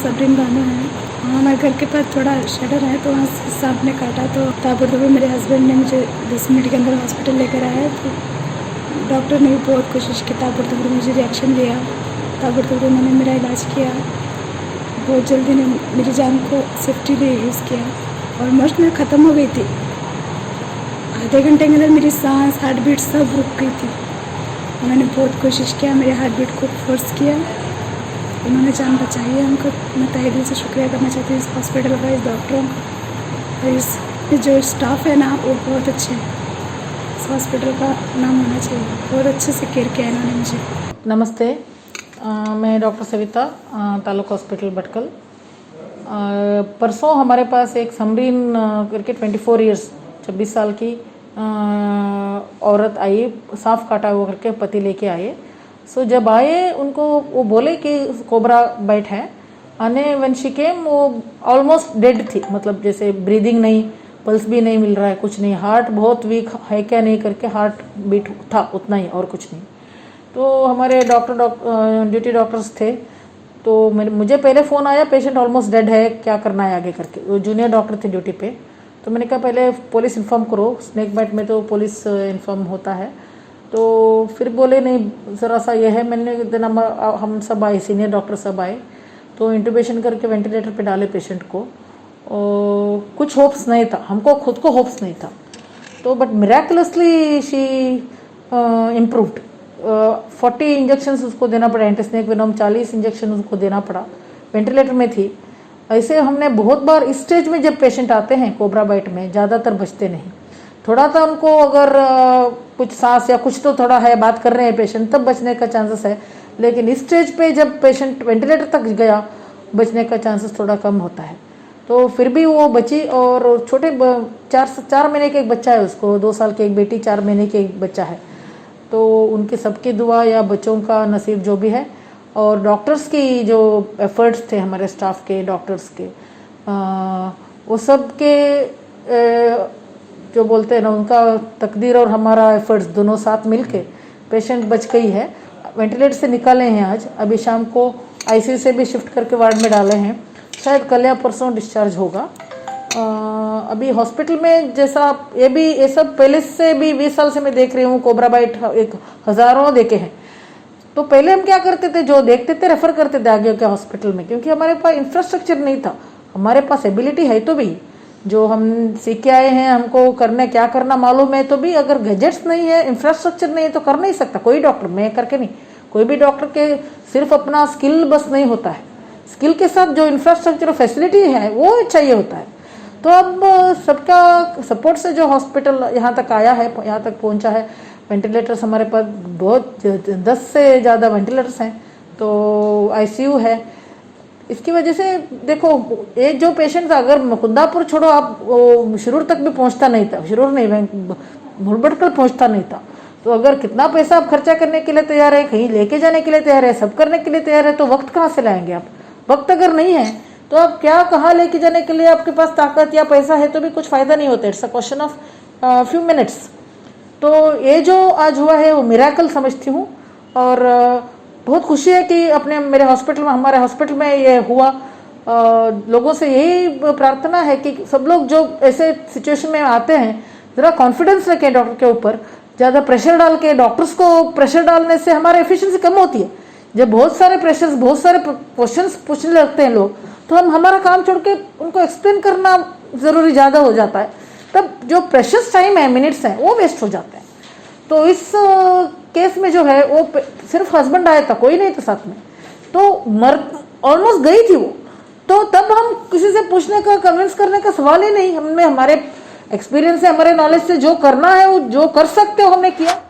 सबरीन बानो है। हमारे घर के पास थोड़ा शटर है तो वहाँ से सांप ने काटा, तो ताबड़तोड़ मेरे हस्बैंड ने मुझे 10 मिनट के अंदर हॉस्पिटल लेकर आया। तो डॉक्टर ने भी बहुत कोशिश की, ताबड़तोड़ मुझे रिएक्शन दिया, ताबड़तोड़ उन्होंने मेरा इलाज किया। बहुत जल्दी ने मेरी जान को सेफ्टी लिए यूज़ किया। ऑलमोस्ट मैं ख़त्म हो गई थी। आधे घंटे के अंदर मेरी सांस, हार्ट बीट सब रुक गई थी। मैंने बहुत कोशिश किया, मेरे हार्ट बीट को फोर्स किया, उन्होंने जान बचाई है। उनको मैं तहे दिल से शुक्रिया करना चाहती हूँ इस हॉस्पिटल का, इस डॉक्टरों का, और इस जो स्टाफ है ना वो बहुत अच्छे हैं। इस हॉस्पिटल का नाम होना चाहिए, बहुत अच्छे से केयर किया इन्होंने मुझे। नमस्ते, मैं डॉक्टर सविता, तालुका हॉस्पिटल भटकल। परसों हमारे पास एक समरीन करके 24 ईयर्स 26 साल की औरत आई, सांप काटा हुआ करके पति लेके आए। सो जब आए उनको वो बोले कि कोबरा बाइट है, आने व्हेन शी केम वो ऑलमोस्ट डेड थी, मतलब जैसे ब्रीदिंग नहीं, पल्स भी नहीं मिल रहा है, कुछ नहीं, हार्ट बहुत वीक है क्या नहीं करके हार्ट बीट था उतना ही और कुछ नहीं। तो हमारे ड्यूटी डॉक्टर्स थे, तो मुझे पहले फ़ोन आया पेशेंट ऑलमोस्ट डेड है, क्या करना है आगे करके। वो जूनियर डॉक्टर थे ड्यूटी पे, तो मैंने कहा पहले पुलिस इन्फॉर्म करो, स्नेक बाइट में तो पुलिस इन्फॉर्म होता है। तो फिर बोले नहीं ज़रा सा ये है। मैंने दिन हम सब आए, सीनियर डॉक्टर सब आए, तो इंटुबेशन करके वेंटिलेटर पे डाले पेशेंट को। कुछ होप्स नहीं था, हमको खुद को होप्स नहीं था, तो but miraculously she improved. 40 injections उसको देना पड़ा, एंटीस्नेक वेनम 40 इंजेक्शन उसको देना पड़ा, वेंटिलेटर में थी। ऐसे हमने बहुत बार इस स्टेज में जब पेशेंट आते हैं कोबरा बाइट में, ज़्यादातर बचते नहीं, थोड़ा सा उनको अगर कुछ सांस या कुछ तो थोड़ा है, बात कर रहे हैं पेशेंट, तब बचने का चांसेस है। लेकिन इस स्टेज पे जब पेशेंट वेंटिलेटर तक गया, बचने का चांसेस थोड़ा कम होता है। तो फिर भी वो बची, और छोटे 4 महीने के एक बच्चा है उसको, 2 साल की एक बेटी, 4 महीने के एक बच्चा है। तो उनकी सबकी दुआ या बच्चों का नसीब जो भी है, और डॉक्टर्स की जो एफर्ट्स थे, हमारे स्टाफ के, डॉक्टर्स के, वो सब के जो बोलते हैं ना, उनका तकदीर और हमारा एफर्ट्स दोनों साथ मिलके पेशेंट बच गई है। वेंटिलेटर से निकाले हैं आज, अभी शाम को आईसीयू से भी शिफ्ट करके वार्ड में डाले हैं, शायद कल या परसों डिस्चार्ज होगा। अभी हॉस्पिटल में जैसा ये सब पहले से भी 20 साल से मैं देख रही हूँ, कोबरा बाइट एक हज़ारों देखे हैं। तो पहले हम क्या करते थे, जो देखते थे रेफर करते थे आगे के हॉस्पिटल में, क्योंकि हमारे पास इंफ्रास्ट्रक्चर नहीं था। हमारे पास एबिलिटी है तो भी, जो हम सीख के आए हैं, हमको करने क्या करना मालूम है, तो भी अगर गैजेट्स नहीं है, इंफ्रास्ट्रक्चर नहीं है, तो कर नहीं सकता कोई डॉक्टर। मैं करके नहीं, कोई भी डॉक्टर के सिर्फ अपना स्किल बस नहीं होता है, स्किल के साथ जो इंफ्रास्ट्रक्चर फैसिलिटी है वो चाहिए होता है। तो अब सबका सपोर्ट से जो हॉस्पिटल यहाँ तक आया है, यहाँ तक पहुँचा है। वेंटिलेटर्स हमारे पास बहुत 10 से ज़्यादा वेंटिलेटर्स हैं, तो आईसीयू है। इसकी वजह से देखो, ये जो पेशेंट था, अगर खुदापुर छोड़ो आप, वो शिरूर तक भी पहुंचता नहीं था, शिरूर नहीं, भटकल पहुंचता नहीं था। तो अगर कितना पैसा आप खर्चा करने के लिए तैयार है, कहीं लेके जाने के लिए तैयार है, सब करने के लिए तैयार है, तो वक्त कहाँ से लाएंगे आप? वक्त अगर नहीं है तो आप क्या, कहाँ लेके जाने के लिए आपके पास ताकत या पैसा है तो भी कुछ फायदा नहीं होता। It's a question of few minutes. तो ये जो आज हुआ है वो मिरेकल समझती हूँ, और बहुत खुशी है कि अपने मेरे हॉस्पिटल में, हमारे हॉस्पिटल में ये हुआ। लोगों से यही प्रार्थना है कि सब लोग जो ऐसे सिचुएशन में आते हैं, ज़रा कॉन्फिडेंस रखें डॉक्टर के ऊपर। ज़्यादा प्रेशर डाल के, डॉक्टर्स को प्रेशर डालने से हमारी एफिशिएंसी कम होती है। जब बहुत सारे प्रेशर्स, बहुत सारे क्वेश्चंस पूछने लगते हैं लोग, तो हम हमारा काम छोड़ के उनको एक्सप्लेन करना ज़रूरी ज़्यादा हो जाता है, तब जो प्रेशस टाइम है, मिनट्स हैं, वो वेस्ट हो जाते हैं। तो इस केस में जो है वो सिर्फ हस्बैंड आया था, कोई नहीं था साथ में, तो ऑलमोस्ट गई थी वो। तो तब हम किसी से पूछने का, कन्विंस करने का सवाल ही नहीं, हमने हमारे एक्सपीरियंस से, हमारे नॉलेज से जो करना है, वो जो कर सकते हो हमने किया।